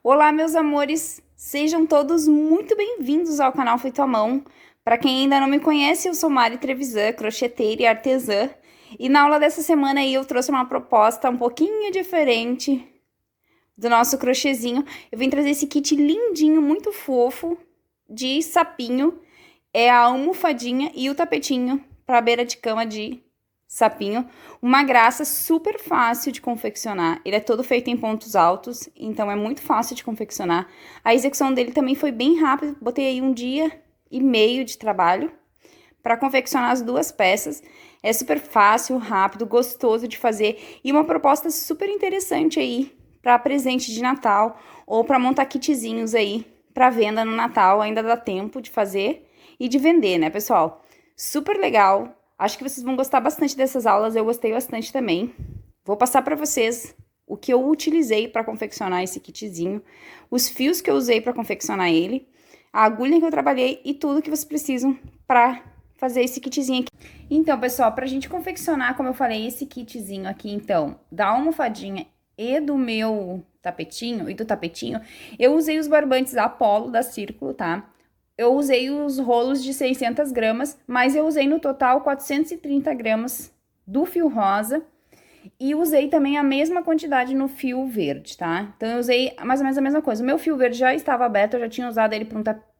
Olá, meus amores! Sejam todos muito bem-vindos ao canal Feito à Mão. Para quem ainda não me conhece, eu sou Mari Trevisan, crocheteira e artesã. E na aula dessa semana aí eu trouxe uma proposta um pouquinho diferente do nosso crochêzinho. Eu vim trazer esse kit lindinho, muito fofo, de sapinho. É a almofadinha e o tapetinho para a beira de cama de sapinho. Uma graça, super fácil de confeccionar. Ele é todo feito em pontos altos, então é muito fácil de confeccionar. A execução dele também foi bem rápida. Botei aí 1 dia e meio de trabalho para confeccionar as duas peças. É super fácil, rápido, gostoso de fazer e uma proposta super interessante aí para presente de Natal ou para montar kitzinhos aí para venda no Natal. Ainda dá tempo de fazer e de vender, né, pessoal? Super legal. Acho que vocês vão gostar bastante dessas aulas, eu gostei bastante também. Vou passar para vocês o que eu utilizei para confeccionar esse kitzinho, os fios que eu usei para confeccionar ele, a agulha que eu trabalhei e tudo que vocês precisam para fazer esse kitzinho aqui. Então, pessoal, para a gente confeccionar, como eu falei, esse kitzinho aqui, então, da almofadinha e do meu tapetinho, eu usei os barbantes Apollo da Círculo, tá? Eu usei os rolos de 600 gramas, mas eu usei no total 430 gramas do fio rosa e usei também a mesma quantidade no fio verde, tá? Então, eu usei mais ou menos a mesma coisa. O meu fio verde já estava aberto, eu já tinha usado ele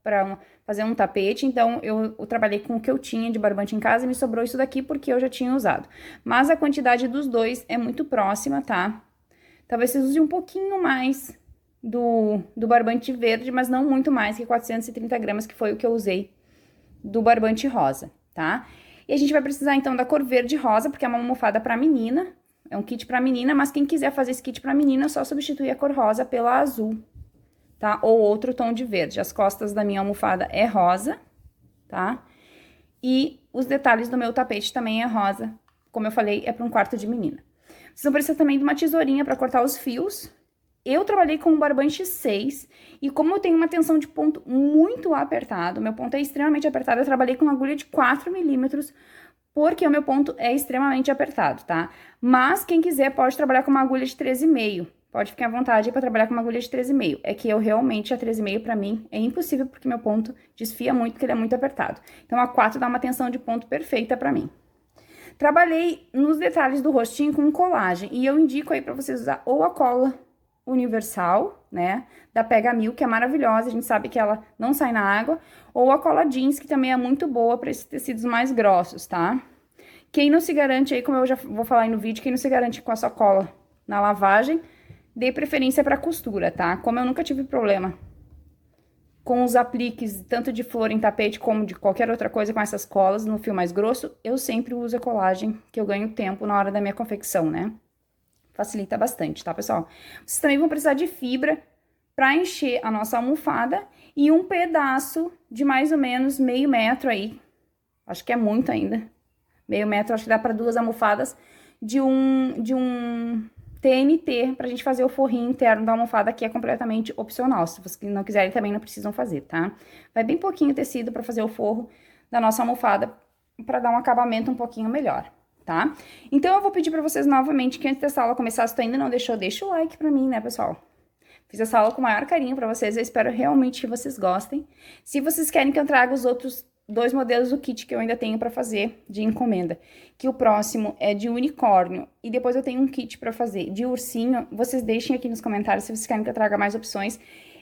para fazer um tapete, então eu trabalhei com o que eu tinha de barbante em casa e me sobrou isso daqui porque eu já tinha usado. Mas a quantidade dos dois é muito próxima, tá? Talvez vocês usem um pouquinho mais do barbante verde, mas não muito mais que 430 gramas, que foi o que eu usei do barbante rosa, tá? E a gente vai precisar, então, da cor verde rosa, porque é uma almofada para menina, é um kit para menina, mas quem quiser fazer esse kit para menina, é só substituir a cor rosa pela azul, tá? Ou outro tom de verde. As costas da minha almofada é rosa, tá? E os detalhes do meu tapete também é rosa, como eu falei, é para um quarto de menina. Vocês vão precisar também de uma tesourinha para cortar os fios. Eu trabalhei com um barbante 6 e como eu tenho uma tensão de ponto muito apertado, meu ponto é extremamente apertado, eu trabalhei com uma agulha de 4 milímetros, porque o meu ponto é extremamente apertado, tá? Mas quem quiser pode trabalhar com uma agulha de 13,5. Pode ficar à vontade para trabalhar com uma agulha de 13,5. É que eu realmente, a 13,5 para mim é impossível, porque meu ponto desfia muito, porque ele é muito apertado. Então, a 4 dá uma tensão de ponto perfeita para mim. Trabalhei nos detalhes do rostinho com colagem, e eu indico aí para vocês usar ou a cola universal, né, da Pega Mil, que é maravilhosa, a gente sabe que ela não sai na água, ou a cola jeans, que também é muito boa para esses tecidos mais grossos, tá? Quem não se garante aí, como eu já vou falar aí no vídeo, quem não se garante com essa cola na lavagem, dê preferência para costura, tá? Como eu nunca tive problema com os apliques, tanto de flor em tapete como de qualquer outra coisa com essas colas no fio mais grosso, eu sempre uso a colagem, que eu ganho tempo na hora da minha confecção, né? Facilita bastante, tá, pessoal? Vocês também vão precisar de fibra para encher a nossa almofada e um pedaço de mais ou menos meio metro aí. Acho que é muito ainda. Meio metro, acho que dá para 2 almofadas de um TNT pra gente fazer o forrinho interno da almofada, que é completamente opcional. Se vocês não quiserem, também não precisam fazer, tá? Vai bem pouquinho tecido para fazer o forro da nossa almofada para dar um acabamento um pouquinho melhor, tá? Então, eu vou pedir pra vocês novamente que antes dessa aula começar, se tu ainda não deixou, deixa o like pra mim, né, pessoal? Fiz essa aula com o maior carinho pra vocês, eu espero realmente que vocês gostem. Se vocês querem que eu traga os outros 2 modelos do kit que eu ainda tenho pra fazer de encomenda, que o próximo é de unicórnio e depois eu tenho um kit pra fazer de ursinho, vocês deixem aqui nos comentários se vocês querem que eu traga mais opções.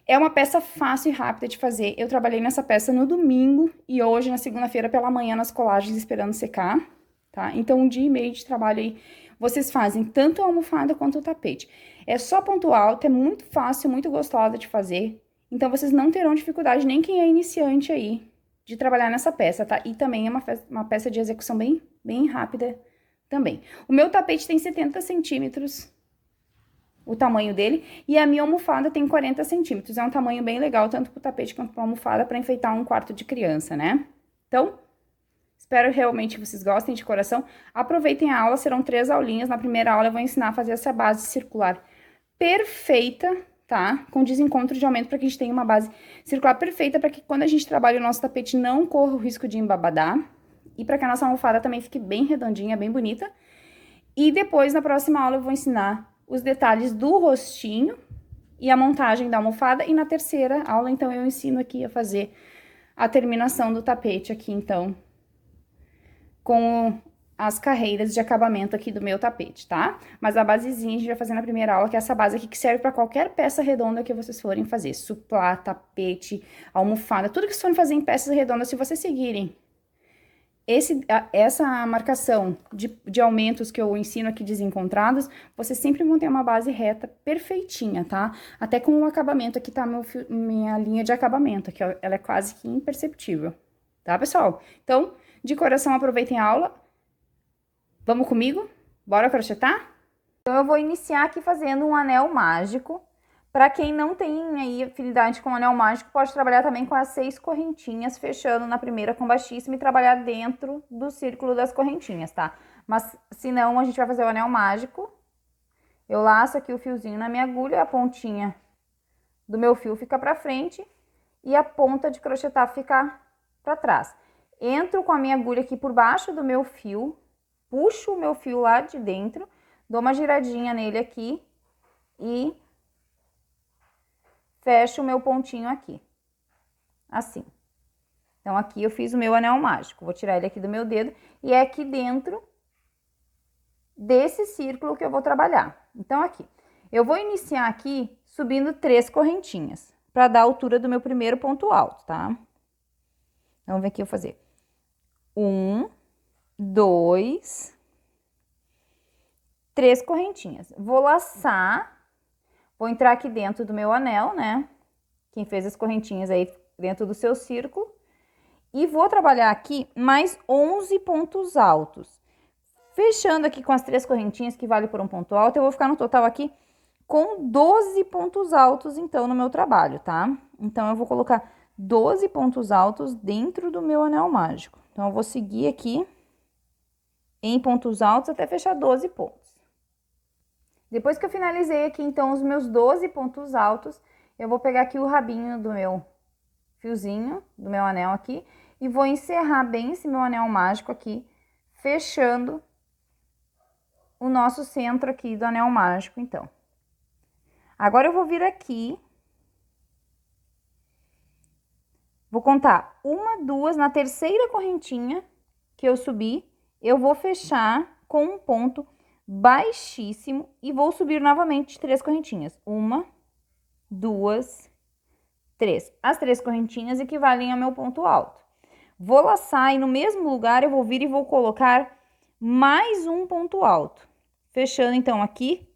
É uma peça fácil e rápida de fazer. Eu trabalhei nessa peça no domingo e hoje, na segunda-feira, pela manhã, nas colagens, esperando secar, tá? Então, 1 dia e meio de trabalho aí, vocês fazem tanto a almofada quanto o tapete. É só ponto alto, é muito fácil, muito gostosa de fazer. Então, vocês não terão dificuldade, nem quem é iniciante aí, de trabalhar nessa peça, tá? E também é uma peça de execução bem rápida também. O meu tapete tem 70 centímetros, o tamanho dele, e a minha almofada tem 40 centímetros. É um tamanho bem legal, tanto pro tapete quanto pra almofada, para enfeitar um quarto de criança, né? Então, espero realmente que vocês gostem de coração. Aproveitem a aula, serão 3 aulinhas. Na primeira aula eu vou ensinar a fazer essa base circular perfeita, tá? Com desencontro de aumento, para que a gente tenha uma base circular perfeita, para que quando a gente trabalha o nosso tapete não corra o risco de embabadar. E para que a nossa almofada também fique bem redondinha, bem bonita. E depois, na próxima aula, eu vou ensinar os detalhes do rostinho, e a montagem da almofada. E na terceira aula, então, eu ensino aqui a fazer a terminação do tapete aqui, então, com as carreiras de acabamento aqui do meu tapete, tá? Mas a basezinha a gente vai fazer na primeira aula, que é essa base aqui que serve pra qualquer peça redonda que vocês forem fazer. Suplá, tapete, almofada, tudo que vocês forem fazer em peças redondas, se vocês seguirem essa marcação de aumentos que eu ensino aqui desencontrados, vocês sempre vão ter uma base reta perfeitinha, tá? Até com o acabamento, aqui tá minha linha de acabamento, aqui, ó, ela é quase que imperceptível, tá, pessoal? Então, de coração, aproveitem a aula. Vamos comigo? Bora crochetar? Então, eu vou iniciar aqui fazendo um anel mágico. Para quem não tem aí afinidade com o anel mágico, pode trabalhar também com as 6 correntinhas, fechando na primeira com baixíssima e trabalhar dentro do círculo das correntinhas, tá? Mas, se não, a gente vai fazer o anel mágico. Eu laço aqui o fiozinho na minha agulha, a pontinha do meu fio fica pra frente e a ponta de crochetar fica pra trás. Entro com a minha agulha aqui por baixo do meu fio, puxo o meu fio lá de dentro, dou uma giradinha nele aqui e fecho o meu pontinho aqui, assim. Então, aqui eu fiz o meu anel mágico. Vou tirar ele aqui do meu dedo e é aqui dentro desse círculo que eu vou trabalhar. Então, aqui. Eu vou iniciar aqui subindo 3 correntinhas, para dar a altura do meu primeiro ponto alto, tá? Então, vamos ver aqui eu fazer. 1, 2, 3 correntinhas. Vou laçar. Vou entrar aqui dentro do meu anel, né? Quem fez as correntinhas aí dentro do seu círculo. E vou trabalhar aqui mais 11 pontos altos. Fechando aqui com as 3 correntinhas, que vale por um ponto alto, eu vou ficar no total aqui com 12 pontos altos, então, no meu trabalho, tá? Então, eu vou colocar 12 pontos altos dentro do meu anel mágico. Então, eu vou seguir aqui em pontos altos até fechar 12 pontos. Depois que eu finalizei aqui, então, os meus 12 pontos altos, eu vou pegar aqui o rabinho do meu fiozinho, do meu anel aqui, e vou encerrar bem esse meu anel mágico aqui, fechando o nosso centro aqui do anel mágico, então. Agora, eu vou vir aqui, vou contar 1, 2, na terceira correntinha que eu subi, eu vou fechar com um ponto baixíssimo e vou subir novamente 3 correntinhas. 1, 2, 3. As 3 correntinhas equivalem ao meu ponto alto. Vou laçar e no mesmo lugar eu vou vir e vou colocar mais um ponto alto. Fechando, então, aqui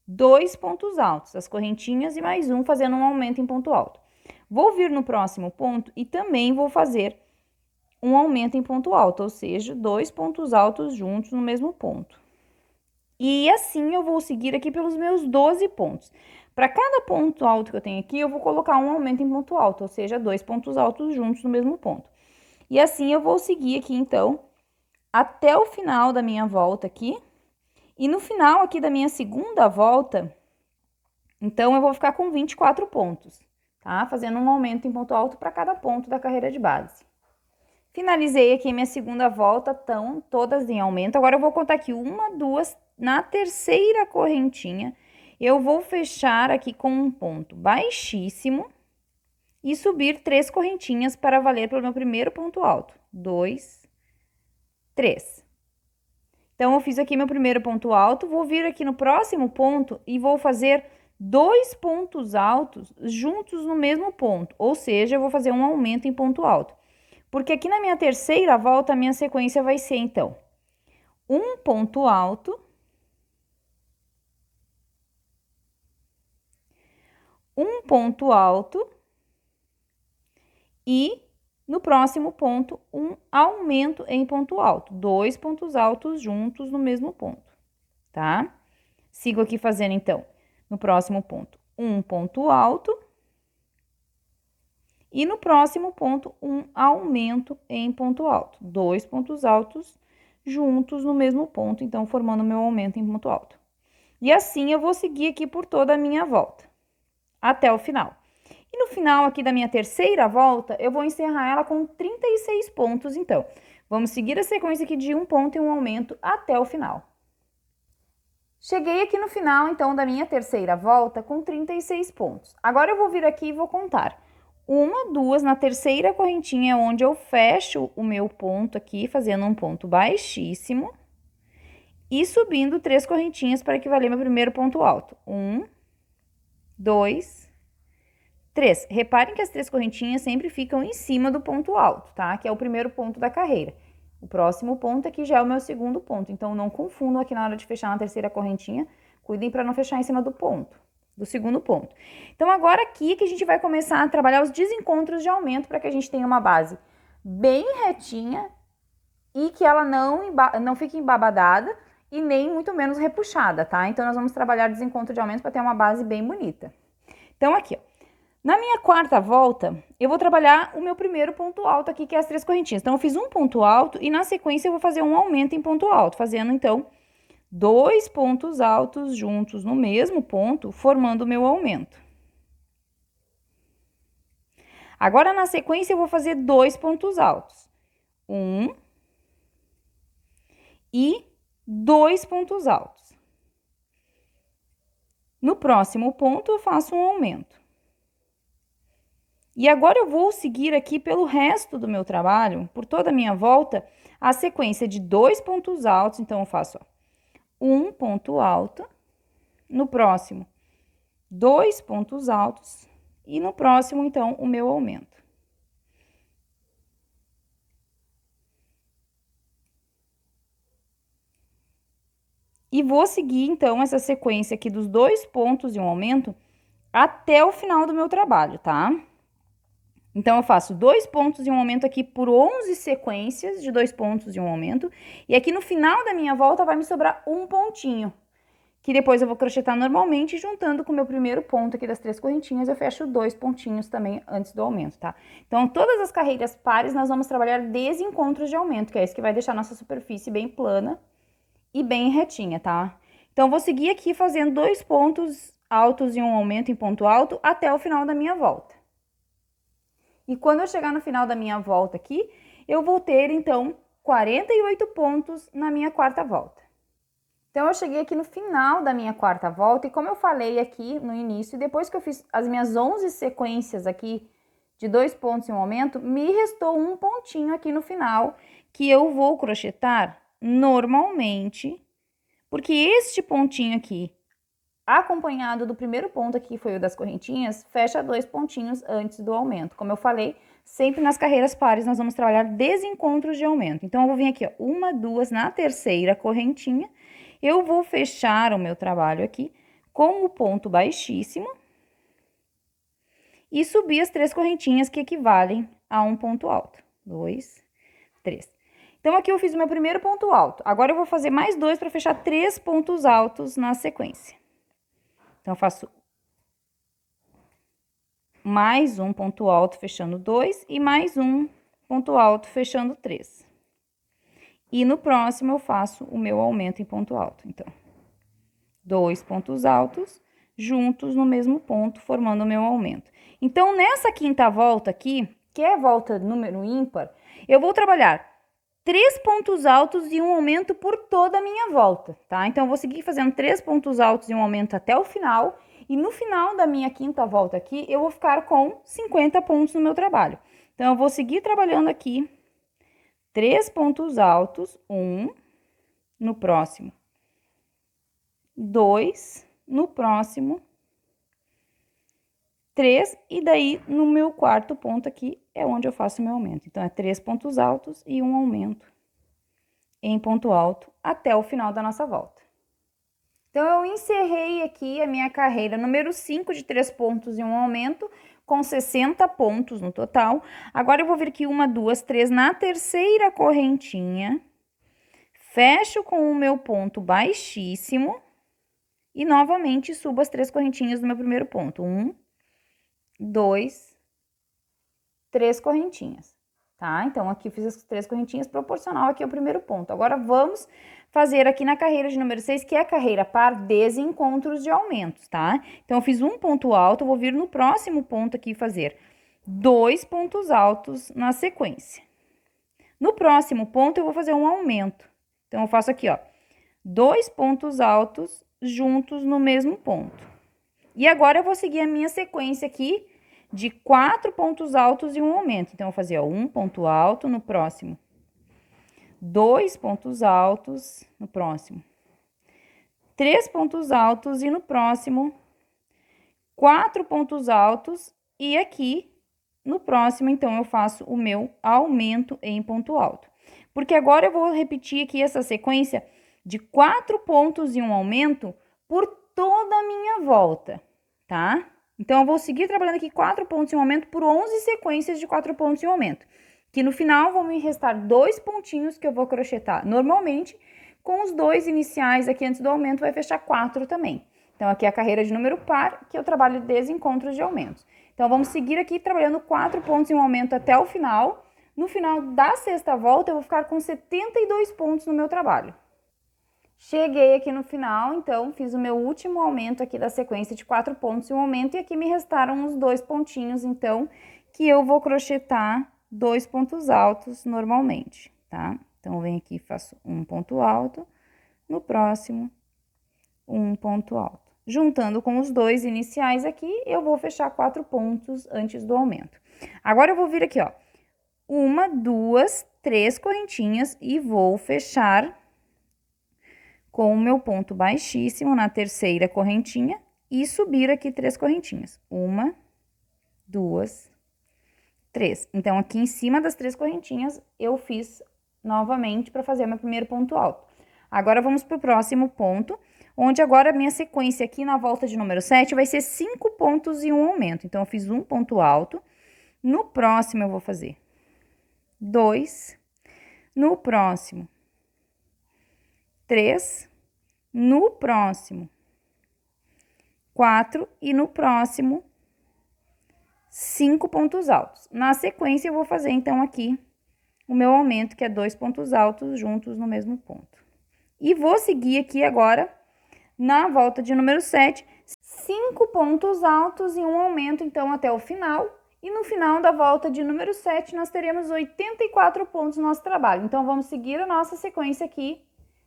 2 pontos altos, as correntinhas e mais um, fazendo um aumento em ponto alto. Vou vir no próximo ponto e também vou fazer um aumento em ponto alto, ou seja, 2 pontos altos juntos no mesmo ponto. E assim eu vou seguir aqui pelos meus 12 pontos. Para cada ponto alto que eu tenho aqui, eu vou colocar um aumento em ponto alto, ou seja, 2 pontos altos juntos no mesmo ponto. E assim eu vou seguir aqui, então, até o final da minha volta aqui. E no final aqui da minha segunda volta, então, eu vou ficar com 24 pontos, tá? Fazendo um aumento em ponto alto para cada ponto da carreira de base. Finalizei aqui minha segunda volta, estão todas em aumento. Agora, eu vou contar aqui 1, 2, na terceira correntinha, eu vou fechar aqui com um ponto baixíssimo e subir 3 correntinhas para valer pelo meu primeiro ponto alto. 2, 3. Então, eu fiz aqui meu primeiro ponto alto, vou vir aqui no próximo ponto e vou fazer 2 pontos altos juntos no mesmo ponto, ou seja, eu vou fazer um aumento em ponto alto. Porque aqui na minha terceira volta, a minha sequência vai ser, então, um ponto alto, um ponto alto e no próximo ponto um aumento em ponto alto, 2 pontos altos juntos no mesmo ponto, tá? Sigo aqui fazendo, então, no próximo ponto, um ponto alto e no próximo ponto um aumento em ponto alto, 2 pontos altos juntos no mesmo ponto, então, formando meu aumento em ponto alto. E assim eu vou seguir aqui por toda a minha volta, até o final. E no final aqui da minha terceira volta, eu vou encerrar ela com 36 pontos, então. Vamos seguir a sequência aqui de um ponto e um aumento até o final. Cheguei aqui no final, então, da minha terceira volta com 36 pontos. Agora eu vou vir aqui e vou contar. 1, 2, na terceira correntinha é onde eu fecho o meu ponto aqui, fazendo um ponto baixíssimo. E subindo 3 correntinhas para equivaler meu primeiro ponto alto. 1, 2, 3. Reparem que as 3 correntinhas sempre ficam em cima do ponto alto, tá? Que é o primeiro ponto da carreira. O próximo ponto aqui já é o meu segundo ponto, então não confundam aqui na hora de fechar na terceira correntinha, cuidem para não fechar em cima do ponto, do segundo ponto. Então agora aqui que a gente vai começar a trabalhar os desencontros de aumento para que a gente tenha uma base bem retinha e que ela não fique embabadada e nem muito menos repuxada, tá? Então nós vamos trabalhar desencontro de aumento para ter uma base bem bonita. Então aqui, ó. Na minha quarta volta, eu vou trabalhar o meu primeiro ponto alto aqui, que é as 3 correntinhas. Então, eu fiz um ponto alto e, na sequência, eu vou fazer um aumento em ponto alto, fazendo, então, 2 pontos altos juntos no mesmo ponto, formando o meu aumento. Agora, na sequência, eu vou fazer 2 pontos altos. 1 e 2 pontos altos. No próximo ponto, eu faço um aumento. E agora eu vou seguir aqui pelo resto do meu trabalho, por toda a minha volta, a sequência de 2 pontos altos. Então, eu faço, ó, 1 ponto alto, no próximo, 2 pontos altos, e no próximo, então, o meu aumento. E vou seguir, então, essa sequência aqui dos 2 pontos e um aumento até o final do meu trabalho, tá? Então, eu faço 2 pontos e um aumento aqui por 11 sequências de 2 pontos e um aumento. E aqui no final da minha volta vai me sobrar um pontinho, que depois eu vou crochetar normalmente, juntando com o meu primeiro ponto aqui das 3 correntinhas, eu fecho 2 pontinhos também antes do aumento, tá? Então, todas as carreiras pares nós vamos trabalhar desencontros de aumento, que é isso que vai deixar nossa superfície bem plana e bem retinha, tá? Então, vou seguir aqui fazendo 2 pontos altos e um aumento em ponto alto até o final da minha volta. E quando eu chegar no final da minha volta aqui, eu vou ter, então, 48 pontos na minha quarta volta. Então, eu cheguei aqui no final da minha quarta volta e como eu falei aqui no início, depois que eu fiz as minhas 11 sequências aqui de 2 pontos e um aumento, me restou um pontinho aqui no final, que eu vou crochetar normalmente, porque este pontinho aqui, acompanhado do primeiro ponto aqui, que foi o das correntinhas, fecha 2 pontinhos antes do aumento. Como eu falei, sempre nas carreiras pares nós vamos trabalhar desencontros de aumento. Então, eu vou vir aqui, ó, 1, 2 na terceira correntinha, eu vou fechar o meu trabalho aqui com o ponto baixíssimo e subir as 3 correntinhas que equivalem a um ponto alto. 2, 3. Então, aqui eu fiz o meu primeiro ponto alto. Agora, eu vou fazer mais 2 para fechar 3 pontos altos na sequência. Então, eu faço mais um ponto alto fechando 2 e mais um ponto alto fechando 3. E no próximo eu faço o meu aumento em ponto alto. Então, 2 pontos altos juntos no mesmo ponto, formando o meu aumento. Então, nessa quinta volta aqui, que é a volta número ímpar, eu vou trabalhar 3 pontos altos e um aumento por toda a minha volta, tá? Então, eu vou seguir fazendo 3 pontos altos e um aumento até o final. E no final da minha quinta volta aqui, eu vou ficar com 50 pontos no meu trabalho. Então, eu vou seguir trabalhando aqui 3 pontos altos, 1, no próximo, 2, no próximo, 3, e daí no meu quarto ponto aqui é onde eu faço o meu aumento. Então, é 3 pontos altos e um aumento em ponto alto até o final da nossa volta. Então, eu encerrei aqui a minha carreira número 5 de 3 pontos e um aumento, com 60 pontos no total. Agora, eu vou vir aqui 1, 2, 3 na terceira correntinha, fecho com o meu ponto baixíssimo e novamente subo as 3 correntinhas do meu primeiro ponto. 1, 2, 3 correntinhas, tá? Então, aqui eu fiz as 3 correntinhas proporcional aqui ao primeiro ponto. Agora, vamos fazer aqui na carreira de número 6, que é a carreira par desencontros de aumentos, tá? Então, eu fiz um ponto alto, vou vir no próximo ponto aqui fazer 2 pontos altos na sequência. No próximo ponto, eu vou fazer um aumento. Então, eu faço aqui, ó, 2 pontos altos juntos no mesmo ponto. E agora eu vou seguir a minha sequência aqui de 4 pontos altos e um aumento. Então, eu vou fazer, ó, um ponto alto no próximo, 2 pontos altos no próximo, 3 pontos altos e no próximo, 4 pontos altos e aqui no próximo, então, eu faço o meu aumento em ponto alto. Porque agora eu vou repetir aqui essa sequência de 4 pontos e um aumento por toda a minha volta, tá? Então, eu vou seguir trabalhando aqui 4 pontos e um aumento por 11 sequências de 4 pontos e um aumento. Que no final vão me restar 2 pontinhos que eu vou crochetar normalmente, com os 2 iniciais aqui antes do aumento vai fechar 4 também. Então, aqui é a carreira de número par, que eu trabalho desencontros de aumentos. Então, vamos seguir aqui trabalhando 4 pontos e um aumento até o final. No final da sexta volta, eu vou ficar com 72 pontos no meu trabalho. Cheguei aqui no final, então, fiz o meu último aumento aqui da sequência de 4 pontos e um aumento, e aqui me restaram os 2 pontinhos, então, que eu vou crochetar 2 pontos altos normalmente, tá? Então, eu venho aqui e faço um ponto alto, no próximo, um ponto alto. Juntando com os 2 iniciais aqui, eu vou fechar 4 pontos antes do aumento. Agora, eu vou vir aqui, ó, 1, 2, 3 correntinhas e vou fechar com o meu ponto baixíssimo na terceira correntinha e subir aqui 3 correntinhas. 1, 2, 3. Então, aqui em cima das 3 correntinhas, eu fiz novamente para fazer o meu primeiro ponto alto. Agora, vamos para o próximo ponto, onde agora a minha sequência aqui na volta de número 7 vai ser 5 pontos e um aumento. Então, eu fiz um ponto alto, no próximo eu vou fazer 2, no próximo 3, no próximo 4 e no próximo 5 pontos altos. Na sequência, eu vou fazer, então, aqui o meu aumento, que é 2 pontos altos juntos no mesmo ponto. E vou seguir aqui agora, na volta de número 7, 5 pontos altos e um aumento, então, até o final. E no final da volta de número 7, nós teremos 84 pontos no nosso trabalho. Então, vamos seguir a nossa sequência aqui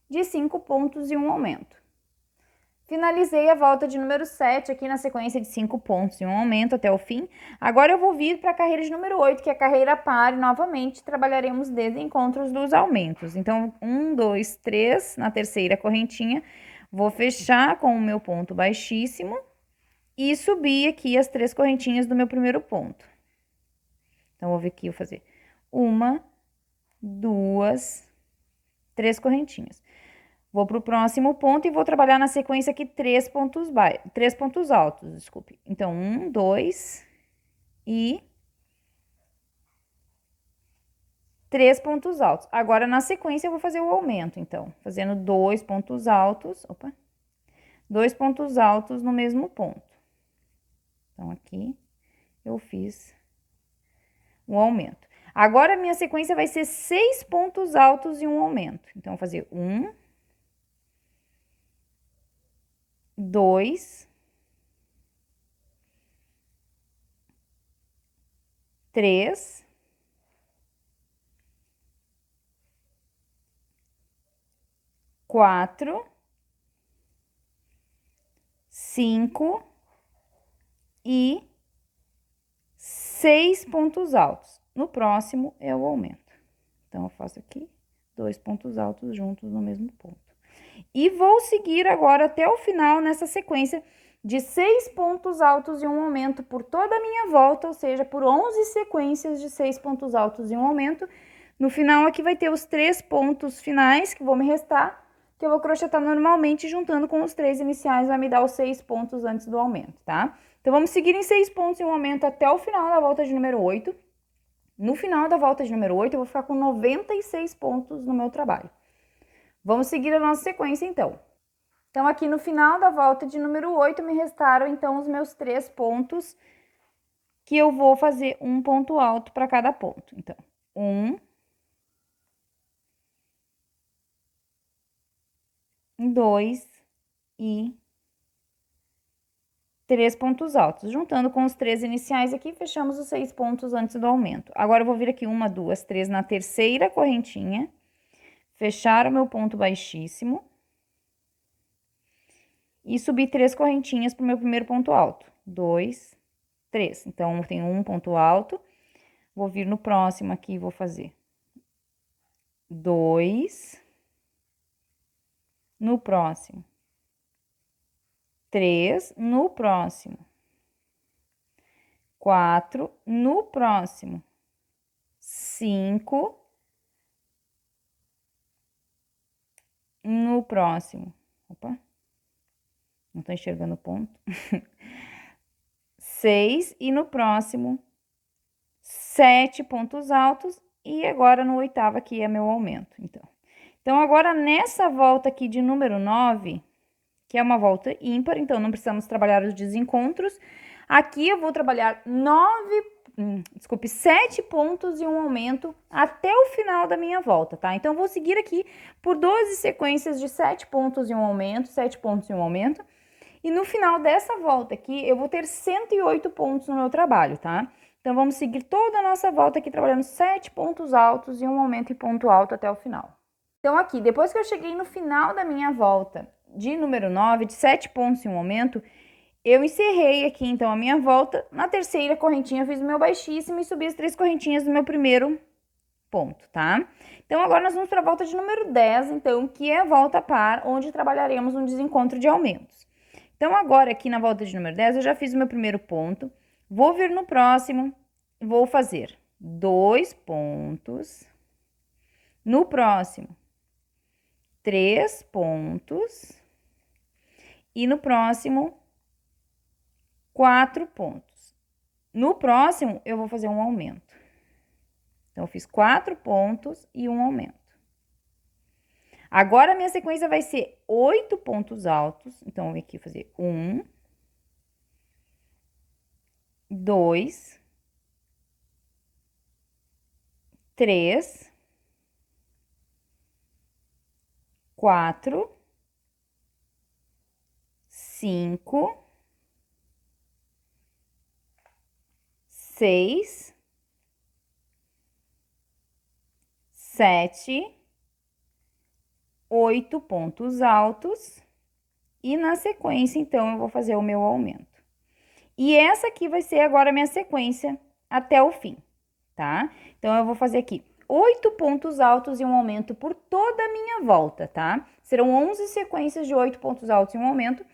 de 5 pontos e um aumento. Finalizei a volta de número 7 aqui na sequência de 5 pontos e um aumento até o fim. Agora eu vou vir para a carreira de número 8, que é a carreira par, e novamente trabalharemos desencontros dos aumentos. Então, 1, 2, 3 na terceira correntinha, vou fechar com o meu ponto baixíssimo e subir aqui as 3 correntinhas do meu primeiro ponto. Então, vou vir aqui, vou fazer 1, 2, 3 correntinhas. Vou para o próximo ponto e vou trabalhar na sequência aqui 3 pontos altos, desculpe. Então, 1, 2 e 3 pontos altos. Agora, na sequência, eu vou fazer o aumento, então, fazendo 2 pontos altos, 2 pontos altos no mesmo ponto. Então, aqui, eu fiz o aumento. Agora, a minha sequência vai ser 6 pontos altos e um aumento. Então, vou fazer 1, 2, 3, 4, 5 e 6 pontos altos. No próximo é o aumento. Então, eu faço aqui 2 pontos altos juntos no mesmo ponto. E vou seguir agora até o final nessa sequência de 6 pontos altos e um aumento por toda a minha volta, ou seja, por 11 sequências de 6 pontos altos e um aumento. No final aqui vai ter os 3 pontos finais que vão me restar, que eu vou crochetar normalmente, juntando com os 3 iniciais, vai me dar os 6 pontos antes do aumento, tá? Então, vamos seguir em 6 pontos e um aumento até o final da volta de número 8. No final da volta de número 8, eu vou ficar com 96 pontos no meu trabalho. Vamos seguir a nossa sequência, então. Então, aqui no final da volta de número 8, me restaram, então, os meus 3 pontos, que eu vou fazer um ponto alto para cada ponto. Então, 1, 2 e 3 pontos altos. Juntando com os 3 iniciais aqui, fechamos os 6 pontos antes do aumento. Agora, eu vou vir aqui 1, 2, 3 na terceira correntinha, fechar o meu ponto baixíssimo e subir 3 correntinhas pro meu primeiro ponto alto. 2, 3. Então, eu tenho um ponto alto, vou vir no próximo aqui e vou fazer 2, no próximo 3, no próximo 4, no próximo 5, no próximo, opa, não tô enxergando o ponto, 6 e no próximo 7 pontos altos e agora no oitavo aqui é meu aumento, então agora nessa volta aqui de número 9, que é uma volta ímpar, então não precisamos trabalhar os desencontros, aqui eu vou trabalhar 7 pontos e um aumento até o final da minha volta, tá? Então, eu vou seguir aqui por 12 sequências de 7 pontos e um aumento, 7 pontos e um aumento. E no final dessa volta aqui, eu vou ter 108 pontos no meu trabalho, tá? Então, vamos seguir toda a nossa volta aqui, trabalhando 7 pontos altos e um aumento em ponto alto até o final. Então, aqui, depois que eu cheguei no final da minha volta de número 9, de 7 pontos e um aumento, eu encerrei aqui, então, a minha volta. Na terceira correntinha, eu fiz o meu baixíssimo e subi as 3 correntinhas do meu primeiro ponto, tá? Então, agora nós vamos para a volta de número 10, então, que é a volta par, onde trabalharemos um desencontro de aumentos. Então, agora aqui na volta de número 10, eu já fiz o meu primeiro ponto, vou vir no próximo, vou fazer 2 pontos, no próximo 3 pontos e no próximo 4 pontos. No próximo, eu vou fazer um aumento. Então, eu fiz 4 pontos e um aumento. Agora, a minha sequência vai ser 8 pontos altos. Então, eu vou aqui fazer 1, 2, 3, 4, 5, 6, 7, 8 pontos altos e na sequência, então, eu vou fazer o meu aumento. E essa aqui vai ser agora a minha sequência até o fim, tá? Então, eu vou fazer aqui 8 pontos altos e um aumento por toda a minha volta, tá? Serão 11 sequências de 8 pontos altos e um aumento.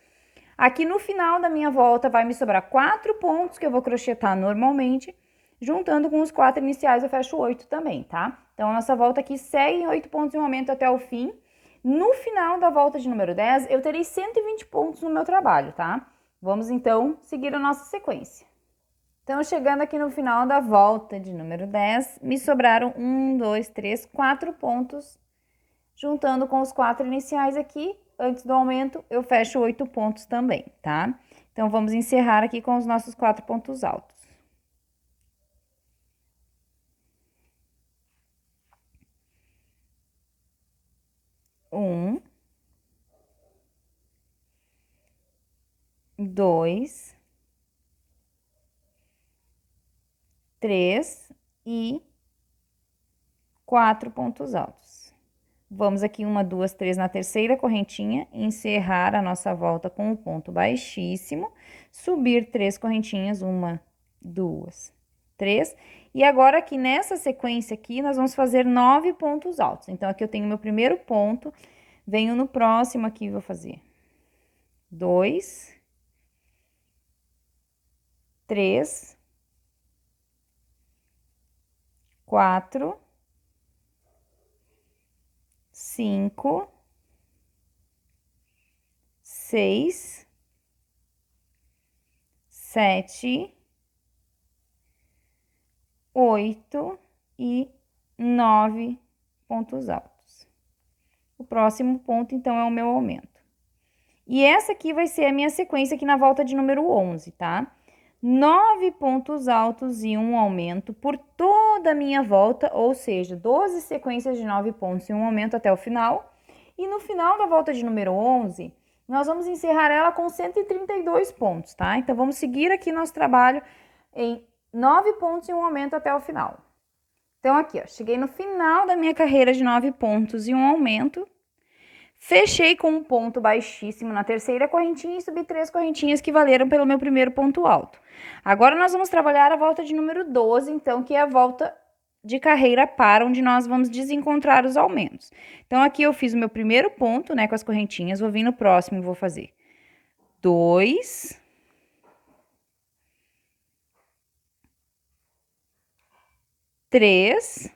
Aqui no final da minha volta vai me sobrar 4 pontos que eu vou crochetar normalmente, juntando com os 4 iniciais eu fecho 8 também, tá? Então, a nossa volta aqui segue em 8 pontos e um aumento até o fim. No final da volta de número 10, eu terei 120 pontos no meu trabalho, tá? Vamos, então, seguir a nossa sequência. Então, chegando aqui no final da volta de número 10, me sobraram 1, 2, 3, 4 pontos, juntando com os 4 iniciais aqui. Antes do aumento, eu fecho 8 pontos também, tá? Então, vamos encerrar aqui com os nossos 4 pontos altos. Um, 2, 3 e 4 pontos altos. Vamos aqui 1, 2, 3 na terceira correntinha, encerrar a nossa volta com o ponto baixíssimo, subir 3 correntinhas, 1, 2, 3. E agora aqui nessa sequência aqui, nós vamos fazer 9 pontos altos. Então, aqui eu tenho meu primeiro ponto, venho no próximo aqui, vou fazer 2, 3, 4, 5, 6, 7, 8 e 9 pontos altos. O próximo ponto, então, é o meu aumento. E essa aqui vai ser a minha sequência aqui na volta de número 11, tá? 9 pontos altos e um aumento por toda a minha volta, ou seja, 12 sequências de 9 pontos e um aumento até o final. E no final da volta de número 11, nós vamos encerrar ela com 132 pontos, tá? Então, vamos seguir aqui nosso trabalho em 9 pontos e um aumento até o final. Então, aqui, ó, cheguei no final da minha carreira de 9 pontos e um aumento. Fechei com um ponto baixíssimo na terceira correntinha e subi 3 correntinhas que valeram pelo meu primeiro ponto alto. Agora, nós vamos trabalhar a volta de número 12, então, que é a volta de carreira par, onde nós vamos desencontrar os aumentos. Então, aqui eu fiz o meu primeiro ponto, né, com as correntinhas, vou vir no próximo e vou fazer 2, 3,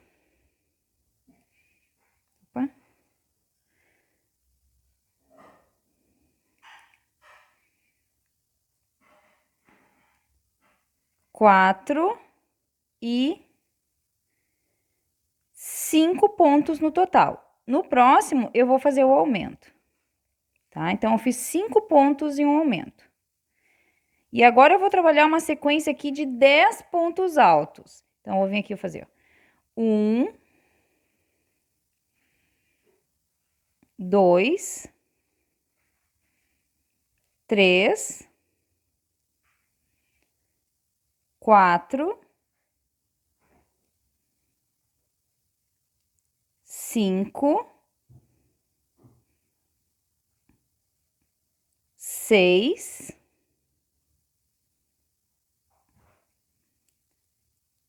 4 e 5 pontos no total. No próximo, eu vou fazer o aumento, tá? Então, eu fiz 5 pontos e um aumento. E agora, eu vou trabalhar uma sequência aqui de 10 pontos altos. Então, eu vou vir aqui e fazer, ó, 1, 2, 3, 4, 5, 6,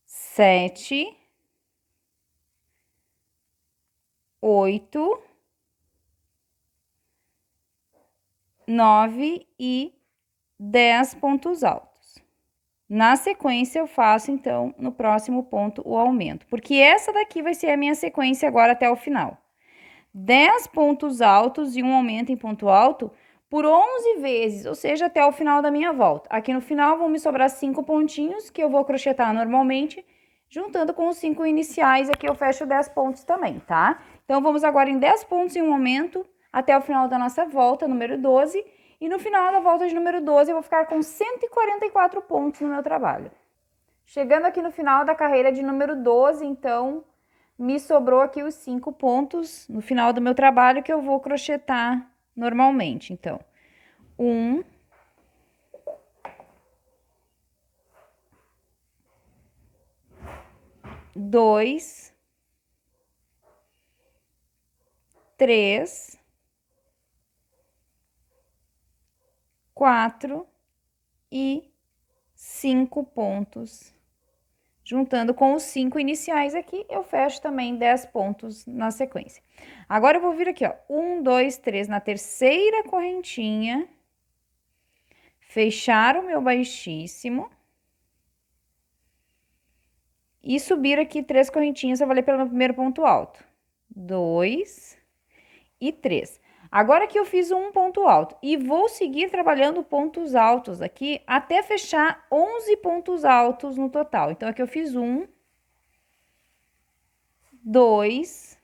7, 8, 9 e 10 pontos altos. Na sequência, eu faço, então, no próximo ponto, o aumento, porque essa daqui vai ser a minha sequência agora até o final. 10 pontos altos e um aumento em ponto alto por 11 vezes, ou seja, até o final da minha volta. Aqui no final vão me sobrar 5 pontinhos, que eu vou crochetar normalmente, juntando com os 5 iniciais, aqui eu fecho 10 pontos também, tá? Então, vamos agora em 10 pontos e um aumento até o final da nossa volta, número 12, e no final da volta de número 12, eu vou ficar com 144 pontos no meu trabalho. Chegando aqui no final da carreira de número 12, então, me sobrou aqui os 5 pontos no final do meu trabalho que eu vou crochetar normalmente. Então, 1, 2, 3, 4 e 5 pontos. Juntando com os 5 iniciais aqui, eu fecho também 10 pontos na sequência. Agora, eu vou vir aqui, ó, 1, 2, 3 na terceira correntinha, fechar o meu baixíssimo e subir aqui 3 correntinhas, eu vou ler pelo meu primeiro ponto alto. 2 e 3. Agora que eu fiz um ponto alto e vou seguir trabalhando pontos altos aqui até fechar 11 pontos altos no total. Então, aqui eu fiz 1, 2,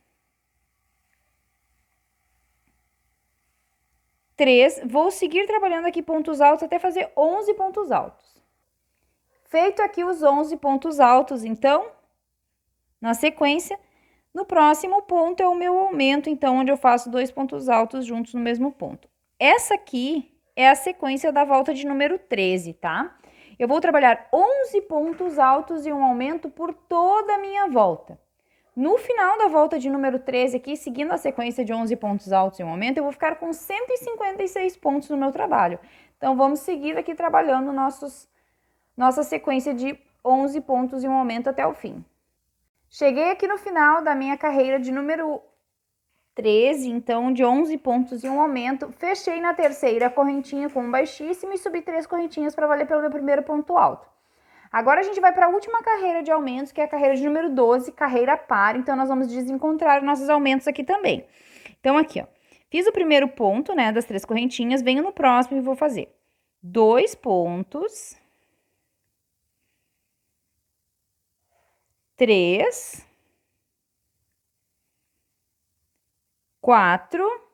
3. Vou seguir trabalhando aqui pontos altos até fazer 11 pontos altos. Feito aqui os 11 pontos altos, então, na sequência, no próximo ponto é o meu aumento, então, onde eu faço 2 pontos altos juntos no mesmo ponto. Essa aqui é a sequência da volta de número 13, tá? Eu vou trabalhar 11 pontos altos e um aumento por toda a minha volta. No final da volta de número 13 aqui, seguindo a sequência de 11 pontos altos e um aumento, eu vou ficar com 156 pontos no meu trabalho. Então, vamos seguir aqui trabalhando nossa sequência de 11 pontos e um aumento até o fim. Cheguei aqui no final da minha carreira de número 13, então, de 11 pontos e um aumento. Fechei na terceira correntinha com um baixíssimo e subi 3 correntinhas para valer pelo meu primeiro ponto alto. Agora, a gente vai para a última carreira de aumentos, que é a carreira de número 12, carreira par. Então, nós vamos desencontrar nossos aumentos aqui também. Então, aqui, ó, fiz o primeiro ponto, né, das 3 correntinhas, venho no próximo e vou fazer 2 pontos, 3, 4,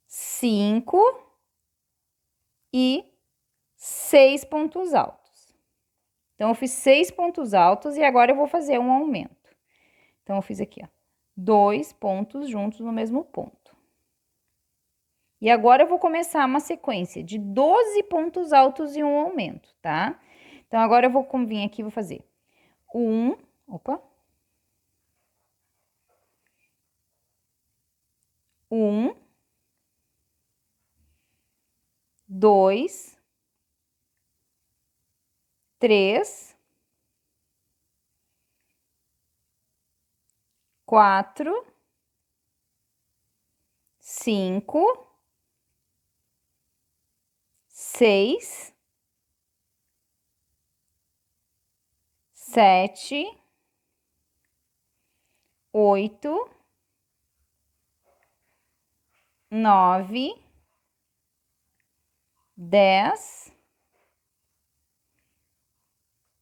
5 e 6 pontos altos. Então, eu fiz 6 pontos altos e agora eu vou fazer um aumento. Então, eu fiz aqui, ó, 2 pontos juntos no mesmo ponto. E agora eu vou começar uma sequência de 12 pontos altos e um aumento, tá? Então, agora eu vou vir aqui e vou fazer 1, 1, 2, 3, 4, 5, 6, 7, 8, 9, 10,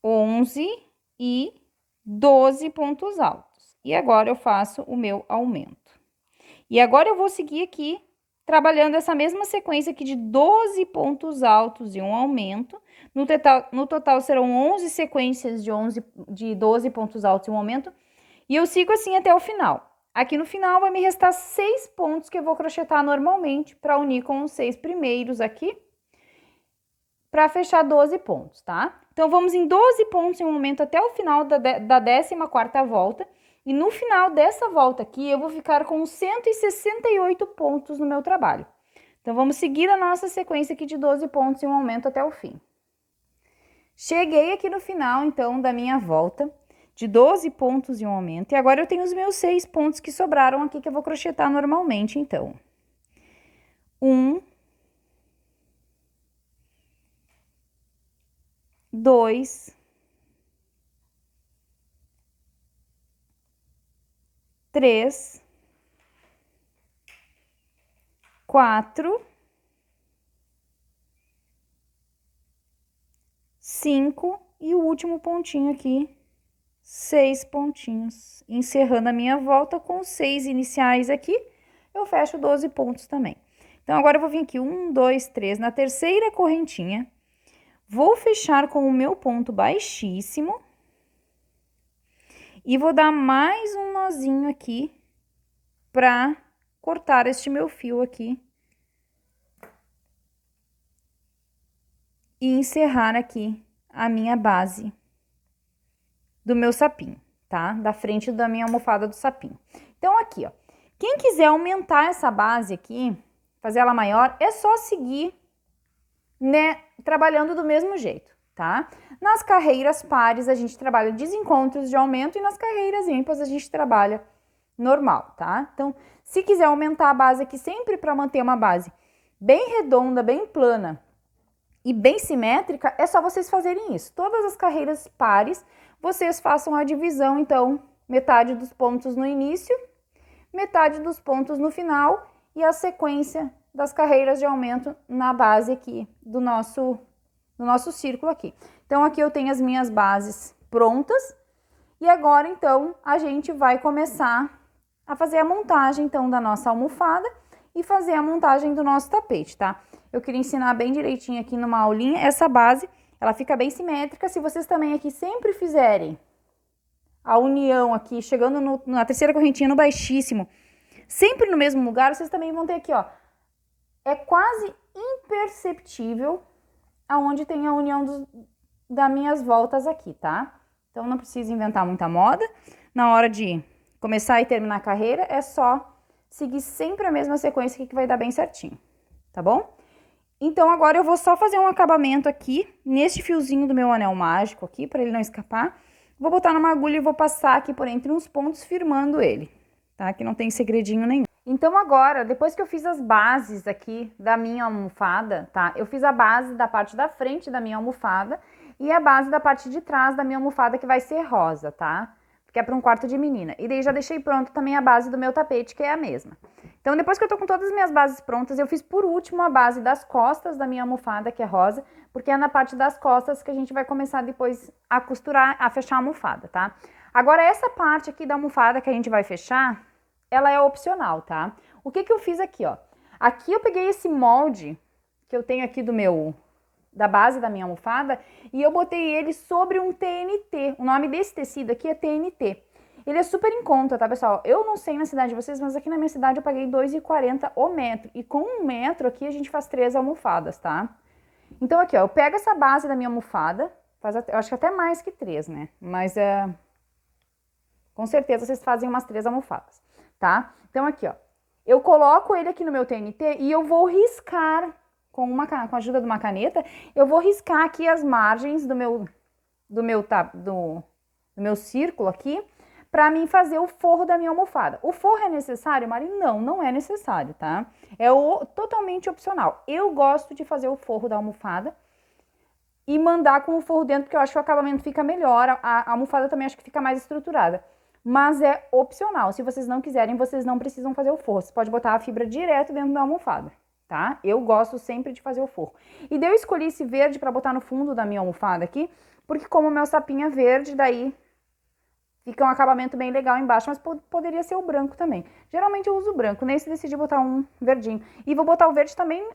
11 e 12 pontos altos. E agora eu faço o meu aumento. E agora eu vou seguir aqui trabalhando essa mesma sequência aqui de 12 pontos altos e um aumento. No total serão 11 sequências de 12 pontos altos e um aumento. E eu sigo assim até o final. Aqui no final vai me restar 6 pontos que eu vou crochetar normalmente para unir com os 6 primeiros aqui, para fechar 12 pontos, tá? Então, vamos em 12 pontos em um momento até o final da 14ª volta. E no final dessa volta aqui, eu vou ficar com 168 pontos no meu trabalho. Então, vamos seguir a nossa sequência aqui de 12 pontos em um momento até o fim. Cheguei aqui no final, então, da minha volta de 12 pontos em um aumento. E agora eu tenho os meus 6 pontos que sobraram aqui, que eu vou crochetar normalmente, então. 1, 2, 3, 4, 5 e o último pontinho aqui, 6 pontinhos. Encerrando a minha volta com 6 iniciais aqui, eu fecho 12 pontos também. Então, agora eu vou vir aqui 1, 2, 3, na terceira correntinha, vou fechar com o meu ponto baixíssimo e vou dar mais um nozinho aqui para cortar este meu fio aqui e encerrar aqui a minha base do meu sapinho, tá? Da frente da minha almofada do sapinho. Então, aqui, ó, quem quiser aumentar essa base aqui, fazer ela maior, é só seguir, né, trabalhando do mesmo jeito, tá? Nas carreiras pares, a gente trabalha desencontros de aumento e nas carreiras ímpares a gente trabalha normal, tá? Então, se quiser aumentar a base aqui sempre para manter uma base bem redonda, bem plana e bem simétrica, é só vocês fazerem isso. Todas as carreiras pares, vocês façam a divisão, então, metade dos pontos no início, metade dos pontos no final e a sequência das carreiras de aumento na base aqui do nosso círculo aqui. Então, aqui eu tenho as minhas bases prontas e agora, então, a gente vai começar a fazer a montagem, então, da nossa almofada e fazer a montagem do nosso tapete, tá? Eu queria ensinar bem direitinho aqui numa aulinha, essa base, ela fica bem simétrica. Se vocês também aqui sempre fizerem a união aqui, chegando na terceira correntinha, no baixíssimo, sempre no mesmo lugar, vocês também vão ter aqui, ó, é quase imperceptível aonde tem a união das minhas voltas aqui, tá? Então, não precisa inventar muita moda. Na hora de começar e terminar a carreira, é só seguir sempre a mesma sequência aqui que vai dar bem certinho, tá bom? Então, agora eu vou só fazer um acabamento aqui, neste fiozinho do meu anel mágico aqui, para ele não escapar. Vou botar numa agulha e vou passar aqui por entre uns pontos, firmando ele, tá? Que não tem segredinho nenhum. Então, agora, depois que eu fiz as bases aqui da minha almofada, tá? Eu fiz a base da parte da frente da minha almofada e a base da parte de trás da minha almofada, que vai ser rosa, tá? Porque é para um quarto de menina. E daí já deixei pronto também a base do meu tapete, que é a mesma. Então, depois que eu tô com todas as minhas bases prontas, eu fiz por último a base das costas da minha almofada, que é rosa, porque é na parte das costas que a gente vai começar depois a costurar, a fechar a almofada, tá? Agora, essa parte aqui da almofada que a gente vai fechar, ela é opcional, tá? O que que eu fiz aqui, ó? Aqui eu peguei esse molde que eu tenho aqui da base da minha almofada e eu botei ele sobre um TNT. O nome desse tecido aqui é TNT. Ele é super em conta, tá, pessoal? Eu não sei na cidade de vocês, mas aqui na minha cidade eu paguei R$2,40 o metro. E com 1 metro aqui a gente faz 3 almofadas, tá? Então aqui, ó, eu pego essa base da minha almofada, eu acho que até mais que 3, né? Mas com certeza vocês fazem umas 3 almofadas, tá? Então aqui, ó, eu coloco ele aqui no meu TNT e eu vou riscar com a ajuda de uma caneta, eu vou riscar aqui as margens do meu círculo aqui, para mim fazer o forro da minha almofada. O forro é necessário, Mari? Não, não é necessário, tá? É totalmente opcional. Eu gosto de fazer o forro da almofada e mandar com o forro dentro, porque eu acho que o acabamento fica melhor, a almofada também acho que fica mais estruturada. Mas é opcional, se vocês não quiserem, vocês não precisam fazer o forro. Você pode botar a fibra direto dentro da almofada, tá? Eu gosto sempre de fazer o forro. E daí eu escolhi esse verde para botar no fundo da minha almofada aqui, porque como o meu sapinho é verde, daí fica um acabamento bem legal embaixo, mas poderia ser o branco também. Geralmente eu uso o branco, nesse decidi botar um verdinho. E vou botar o verde também,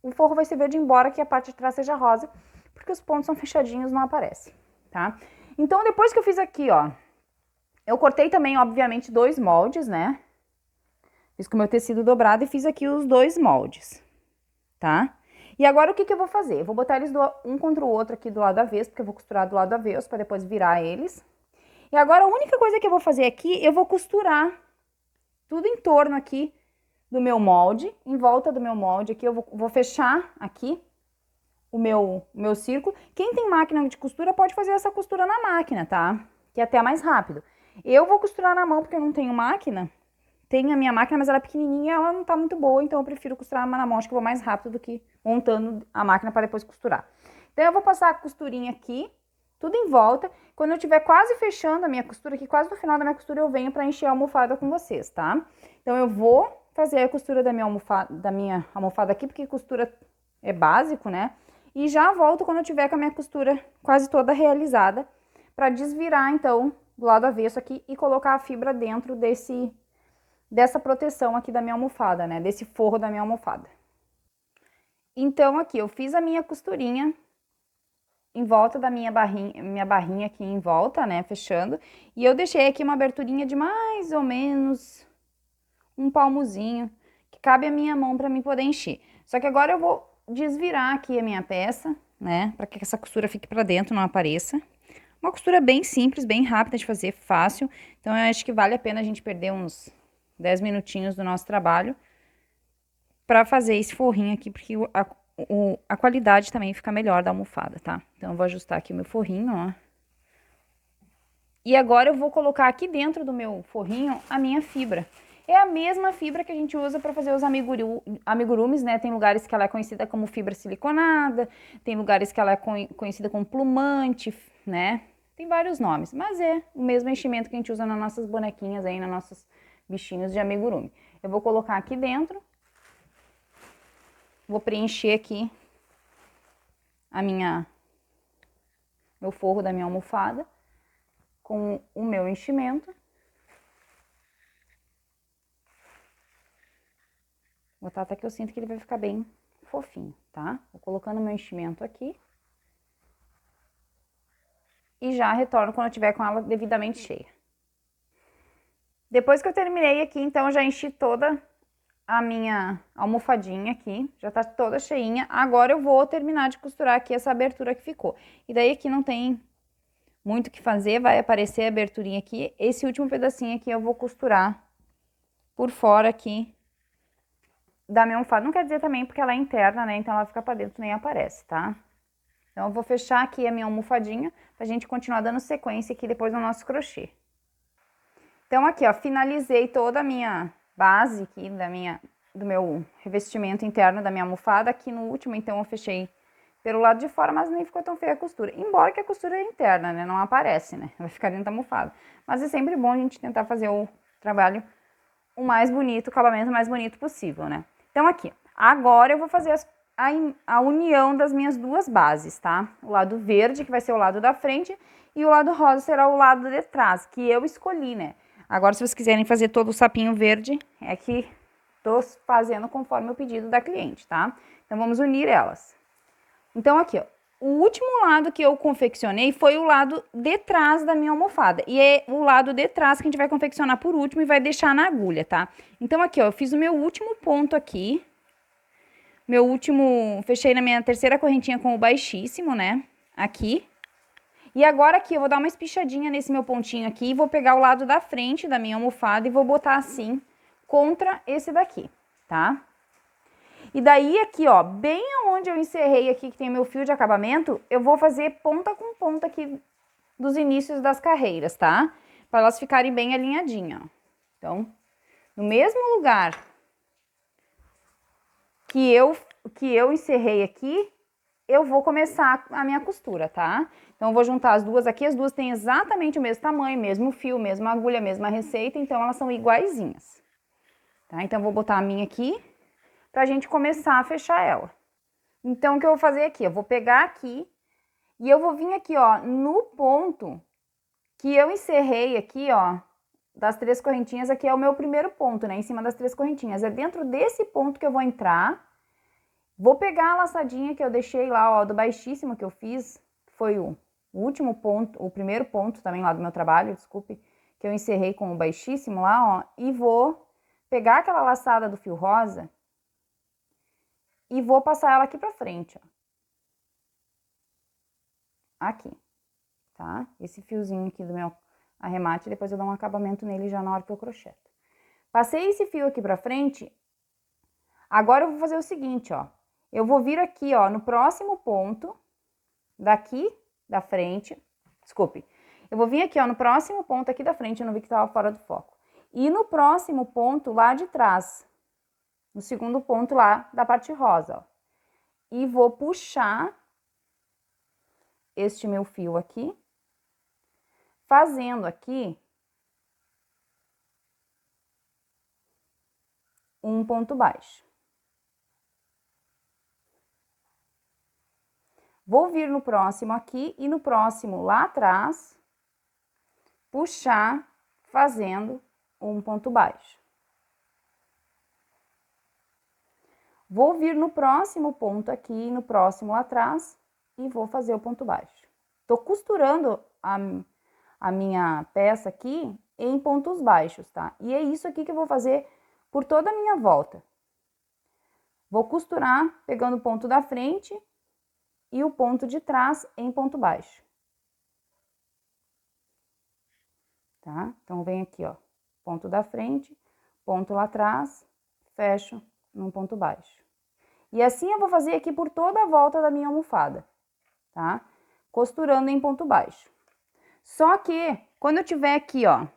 o forro vai ser verde, embora que a parte de trás seja rosa, porque os pontos são fechadinhos, não aparece, tá? Então, depois que eu fiz aqui, ó, eu cortei também, obviamente, 2 moldes, né? Fiz com o meu tecido dobrado e fiz aqui os 2 moldes, tá? E agora, o que eu vou fazer? Eu vou botar eles um contra o outro aqui do lado avesso, porque eu vou costurar do lado avesso, para depois virar eles. E agora, a única coisa que eu vou fazer aqui, eu vou costurar tudo em torno aqui do meu molde, em volta do meu molde aqui, eu vou fechar aqui o meu círculo. Quem tem máquina de costura pode fazer essa costura na máquina, tá? Que é até mais rápido. Eu vou costurar na mão porque eu não tenho máquina. Tenho a minha máquina, mas ela é pequenininha e ela não tá muito boa, então eu prefiro costurar na mão, acho que eu vou mais rápido do que montando a máquina para depois costurar. Então eu vou passar a costurinha aqui, tudo em volta. Quando eu estiver quase fechando a minha costura aqui, quase no final da minha costura, eu venho para encher a almofada com vocês, tá? Então eu vou fazer a costura da minha almofada aqui, porque costura é básico, né? E já volto quando eu tiver com a minha costura quase toda realizada, para desvirar, então, do lado avesso aqui e colocar a fibra dentro dessa proteção aqui da minha almofada, né? Desse forro da minha almofada. Então, aqui, eu fiz a minha costurinha em volta da minha barrinha aqui em volta, né? Fechando. E eu deixei aqui uma aberturinha de mais ou menos um palmozinho, que cabe a minha mão para mim poder encher. Só que agora eu vou desvirar aqui a minha peça, né? Para que essa costura fique para dentro, não apareça. Uma costura bem simples, bem rápida de fazer, fácil. Então, eu acho que vale a pena a gente perder uns 10 minutinhos do nosso trabalho para fazer esse forrinho aqui, porque a qualidade também fica melhor da almofada, tá? Então, eu vou ajustar aqui o meu forrinho, ó. E agora eu vou colocar aqui dentro do meu forrinho a minha fibra. É a mesma fibra que a gente usa para fazer os amigurumis, né? Tem lugares que ela é conhecida como fibra siliconada, tem lugares que ela é conhecida como plumante, né? Tem vários nomes, mas é o mesmo enchimento que a gente usa nas nossas bonequinhas aí, nos nossos bichinhos de amigurumi. Eu vou colocar aqui dentro, vou preencher aqui meu forro da minha almofada com o meu enchimento. Vou botar até que eu sinto que ele vai ficar bem fofinho, tá? Vou colocando meu enchimento aqui. E já retorno quando eu tiver com ela devidamente cheia. Depois que eu terminei aqui, então, eu já enchi toda a minha almofadinha aqui. Já tá toda cheinha. Agora eu vou terminar de costurar aqui essa abertura que ficou. E daí aqui não tem muito o que fazer, vai aparecer a aberturinha aqui. Esse último pedacinho aqui eu vou costurar por fora aqui da minha almofada. Não quer dizer também porque ela é interna, né? Então ela fica pra dentro, nem aparece, tá? Então eu vou fechar aqui a minha almofadinha pra gente continuar dando sequência aqui depois no nosso crochê. Então aqui, ó, finalizei toda a minha base aqui do meu revestimento interno da minha almofada. Aqui no último, então, eu fechei pelo lado de fora, mas nem ficou tão feia a costura. Embora que a costura é interna, né? Não aparece, né? Vai ficar dentro da almofada. Mas é sempre bom a gente tentar fazer o trabalho o mais bonito, o acabamento mais bonito possível, né? Então aqui, agora eu vou fazer a união das minhas duas bases, tá? O lado verde, que vai ser o lado da frente, e o lado rosa será o lado de trás, que eu escolhi, né? Agora, se vocês quiserem fazer todo o sapinho verde, é que tô fazendo conforme o pedido da cliente, tá? Então, vamos unir elas. Então, aqui, ó, o último lado que eu confeccionei foi o lado de trás da minha almofada. E é o lado de trás que a gente vai confeccionar por último e vai deixar na agulha, tá? Então, aqui, ó, eu fiz o meu último ponto aqui. Fechei na minha terceira correntinha com o baixíssimo, né? Aqui. E agora aqui eu vou dar uma espichadinha nesse meu pontinho aqui e vou pegar o lado da frente da minha almofada e vou botar assim contra esse daqui, tá? E daí aqui, ó, bem onde eu encerrei aqui, que tem meu fio de acabamento, eu vou fazer ponta com ponta aqui dos inícios das carreiras, tá? Para elas ficarem bem alinhadinhas, ó. Então, no mesmo lugar que eu encerrei aqui, eu vou começar a minha costura, tá? Então, eu vou juntar as duas aqui, as duas têm exatamente o mesmo tamanho, mesmo fio, mesma agulha, mesma receita, então elas são iguaizinhas, tá? Então, eu vou botar a minha aqui pra gente começar a fechar ela. Então, o que eu vou fazer aqui? Eu vou pegar aqui e eu vou vir aqui, ó, no ponto que eu encerrei aqui, ó, das 3 correntinhas, aqui é o meu primeiro ponto, né, em cima das 3 correntinhas. É dentro desse ponto que eu vou entrar. Vou pegar a laçadinha que eu deixei lá, ó, do baixíssimo que eu fiz, foi o último ponto, o primeiro ponto também lá do meu trabalho, desculpe, que eu encerrei com o baixíssimo lá, ó, e vou pegar aquela laçada do fio rosa e vou passar ela aqui pra frente, ó. Aqui, tá? Esse fiozinho aqui do meu arremate, depois eu dou um acabamento nele já na hora que eu crocheto. Passei esse fio aqui pra frente, agora eu vou fazer o seguinte, ó. Eu vou vir aqui, ó, no próximo ponto, daqui da frente, desculpe, eu vou vir aqui, ó, no próximo ponto aqui da frente, eu não vi que tava fora do foco. E no próximo ponto lá de trás, no segundo ponto lá da parte rosa, ó. E vou puxar este meu fio aqui, fazendo aqui um ponto baixo. Vou vir no próximo aqui e no próximo lá atrás, puxar fazendo um ponto baixo. Vou vir no próximo ponto aqui e no próximo lá atrás e vou fazer o ponto baixo. Tô costurando a minha peça aqui em pontos baixos, tá? E é isso aqui que eu vou fazer por toda a minha volta. Vou costurar pegando o ponto da frente e o ponto de trás em ponto baixo. Tá? Então, vem aqui, ó, ponto da frente, ponto lá atrás, fecho num ponto baixo. E assim eu vou fazer aqui por toda a volta da minha almofada, tá? Costurando em ponto baixo. Só que, quando eu tiver aqui, ó,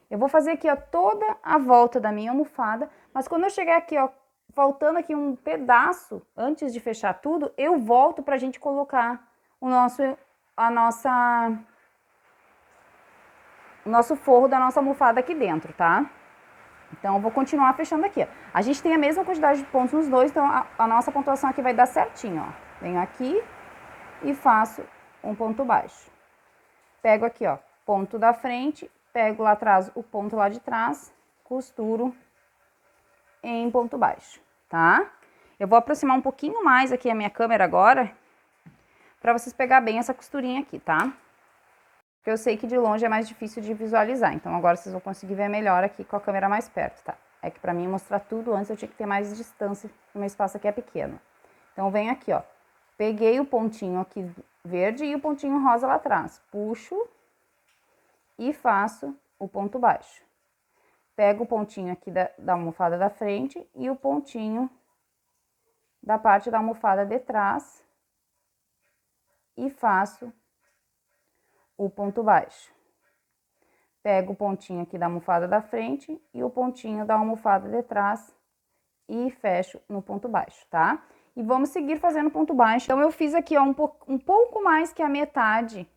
eu vou fazer aqui, ó, toda a volta da minha almofada, mas quando eu chegar aqui, ó, faltando aqui um pedaço, antes de fechar tudo, eu volto pra gente colocar o nosso forro da nossa almofada aqui dentro, tá? Então, eu vou continuar fechando aqui, ó. A gente tem a mesma quantidade de pontos nos dois, então a nossa pontuação aqui vai dar certinho, ó. Venho aqui e faço um ponto baixo. Pego aqui, ó, ponto da frente, pego lá atrás o ponto lá de trás, costuro em ponto baixo, tá? Eu vou aproximar um pouquinho mais aqui a minha câmera agora, pra vocês pegar bem essa costurinha aqui, tá? Porque eu sei que de longe é mais difícil de visualizar, então agora vocês vão conseguir ver melhor aqui com a câmera mais perto, tá? É que pra mim mostrar tudo antes eu tinha que ter mais distância, o meu espaço aqui é pequeno. Então, venho aqui, ó, peguei o pontinho aqui verde e o pontinho rosa lá atrás, puxo e faço o ponto baixo. Pego o pontinho aqui da almofada da frente e o pontinho da parte da almofada de trás e faço o ponto baixo. Pego o pontinho aqui da almofada da frente e o pontinho da almofada de trás e fecho no ponto baixo, tá? E vamos seguir fazendo ponto baixo. Então, eu fiz aqui, ó, um pouco mais que a metade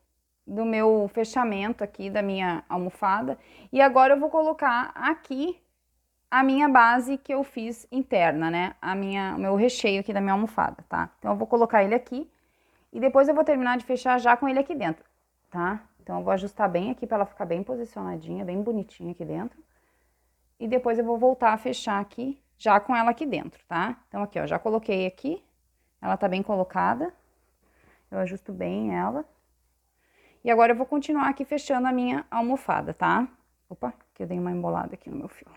do meu fechamento aqui da minha almofada. E agora eu vou colocar aqui a minha base que eu fiz interna, né? O meu recheio aqui da minha almofada, tá? Então, eu vou colocar ele aqui e depois eu vou terminar de fechar já com ele aqui dentro, tá? Então, eu vou ajustar bem aqui para ela ficar bem posicionadinha, bem bonitinha aqui dentro. E depois eu vou voltar a fechar aqui, já com ela aqui dentro, tá? Então, aqui, ó, já coloquei aqui, ela tá bem colocada. Eu ajusto bem ela. E agora eu vou continuar aqui fechando a minha almofada, tá? Opa, que eu dei uma embolada aqui no meu fio.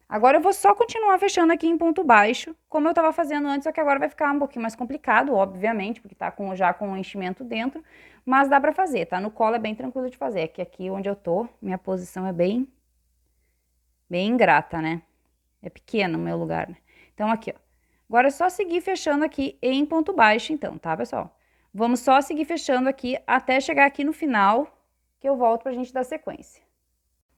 Agora eu vou só continuar fechando aqui em ponto baixo, como eu tava fazendo antes, só que agora vai ficar um pouquinho mais complicado, obviamente, porque tá já com o enchimento dentro, mas dá pra fazer, tá? No colo é bem tranquilo de fazer, é que aqui onde eu tô, minha posição é bem Bem ingrata, né? É pequeno o meu lugar, né? Então, aqui, ó. Agora é só seguir fechando aqui em ponto baixo, então, tá, pessoal? Vamos só seguir fechando aqui até chegar aqui no final, que eu volto pra gente dar sequência.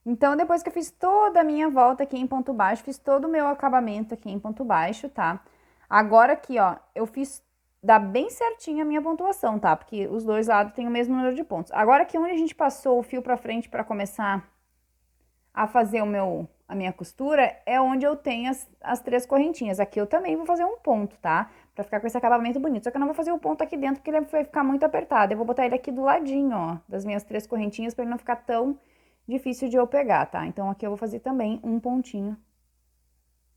Então, depois que eu fiz toda a minha volta aqui em ponto baixo, fiz todo o meu acabamento aqui em ponto baixo, tá? Agora aqui, ó, eu fiz, dá bem certinho a minha pontuação, tá? Porque os dois lados têm o mesmo número de pontos. Agora aqui onde a gente passou o fio pra frente pra começar a fazer a minha costura, é onde eu tenho as 3 correntinhas. Aqui eu também vou fazer um ponto, tá? Pra ficar com esse acabamento bonito. Só que eu não vou fazer o ponto aqui dentro, porque ele vai ficar muito apertado. Eu vou botar ele aqui do ladinho, ó, das minhas 3 correntinhas, pra ele não ficar tão difícil de eu pegar, tá? Então, aqui eu vou fazer também um pontinho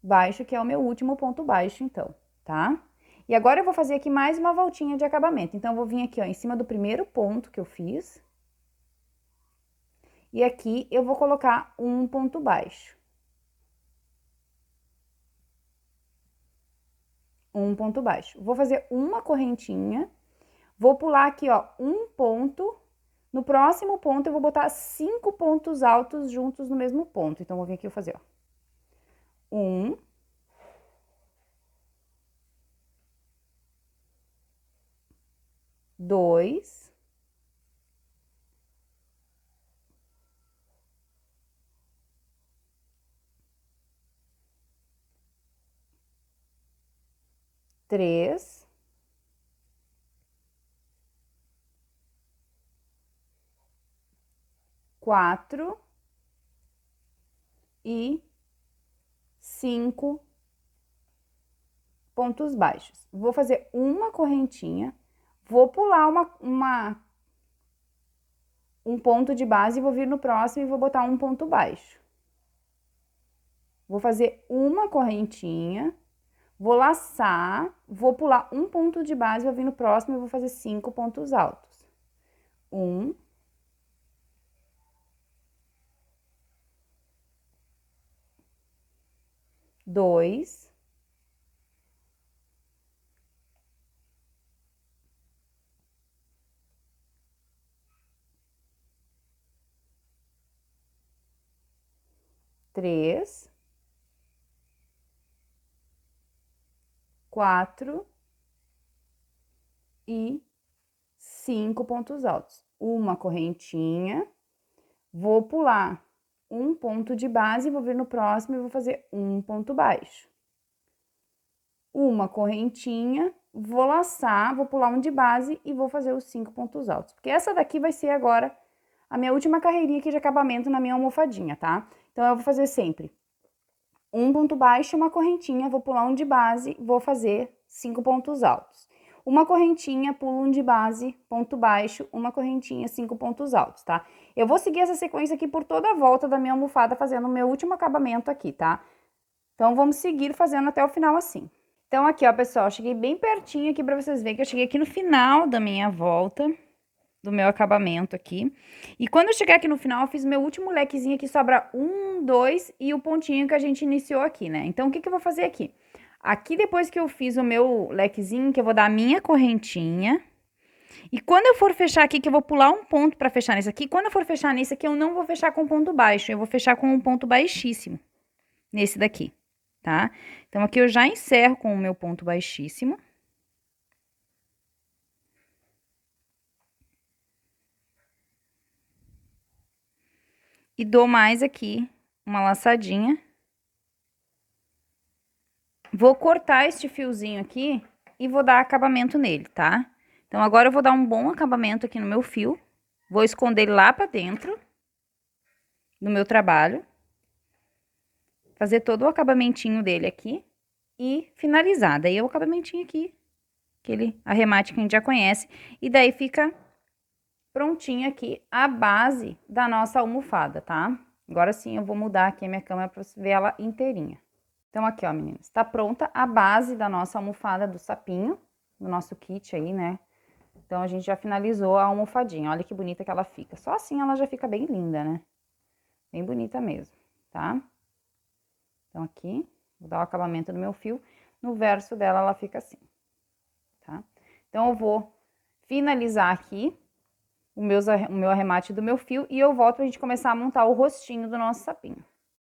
baixo, que é o meu último ponto baixo, então, tá? E agora eu vou fazer aqui mais uma voltinha de acabamento. Então, eu vou vir aqui, ó, em cima do primeiro ponto que eu fiz. E aqui eu vou colocar um ponto baixo. Um ponto baixo. Vou fazer uma correntinha, vou pular aqui, ó, um ponto. No próximo ponto, eu vou botar 5 pontos altos juntos no mesmo ponto. Então, vou vir aqui e fazer, ó. 1. 2. 3. 4 e 5 pontos baixos. Vou fazer uma correntinha, vou pular um ponto de base e vou vir no próximo e vou botar um ponto baixo. Vou fazer uma correntinha, vou laçar, vou pular um ponto de base, vou vir no próximo e vou fazer 5 pontos altos. 1. 2. 3. 4 e 5 pontos altos. Uma correntinha, vou pular um ponto de base, vou vir no próximo e vou fazer um ponto baixo. Uma correntinha, vou laçar, vou pular um de base e vou fazer os 5 pontos altos. Porque essa daqui vai ser agora a minha última carreirinha aqui de acabamento na minha almofadinha, tá? Então, eu vou fazer sempre um ponto baixo, uma correntinha, vou pular um de base, vou fazer 5 pontos altos. Uma correntinha, pulo um de base, ponto baixo, uma correntinha, 5 pontos altos, tá? Eu vou seguir essa sequência aqui por toda a volta da minha almofada, fazendo o meu último acabamento aqui, tá? Então, vamos seguir fazendo até o final assim. Então, aqui, ó, pessoal, cheguei bem pertinho aqui pra vocês verem que eu cheguei aqui no final da minha volta, do meu acabamento aqui. E quando eu chegar aqui no final, eu fiz meu último lequezinho aqui, sobra 1, 2 e o pontinho que a gente iniciou aqui, né? Então, o que que eu vou fazer aqui? Aqui, depois que eu fiz o meu lequezinho, que eu vou dar a minha correntinha. E quando eu for fechar aqui, que eu vou pular um ponto pra fechar nesse aqui, quando eu for fechar nesse aqui, eu não vou fechar com ponto baixo, eu vou fechar com um ponto baixíssimo, nesse daqui, tá? Então, aqui eu já encerro com o meu ponto baixíssimo. E dou mais aqui uma laçadinha. Vou cortar este fiozinho aqui e vou dar acabamento nele, tá? Então, agora eu vou dar um bom acabamento aqui no meu fio. Vou esconder ele lá pra dentro do meu trabalho. Fazer todo o acabamentinho dele aqui e finalizar. Daí é o acabamentinho aqui, aquele arremate que a gente já conhece. E daí fica prontinha aqui a base da nossa almofada, tá? Agora sim eu vou mudar aqui a minha câmera pra você ver ela inteirinha. Então, aqui, ó, meninas, tá pronta a base da nossa almofada do sapinho, do nosso kit aí, né? Então, a gente já finalizou a almofadinha. Olha que bonita que ela fica. Só assim ela já fica bem linda, né? Bem bonita mesmo, tá? Então, aqui, vou dar o acabamento no meu fio. No verso dela, ela fica assim, tá? Então, eu vou finalizar aqui o meu arremate do meu fio e eu volto pra gente começar a montar o rostinho do nosso sapinho.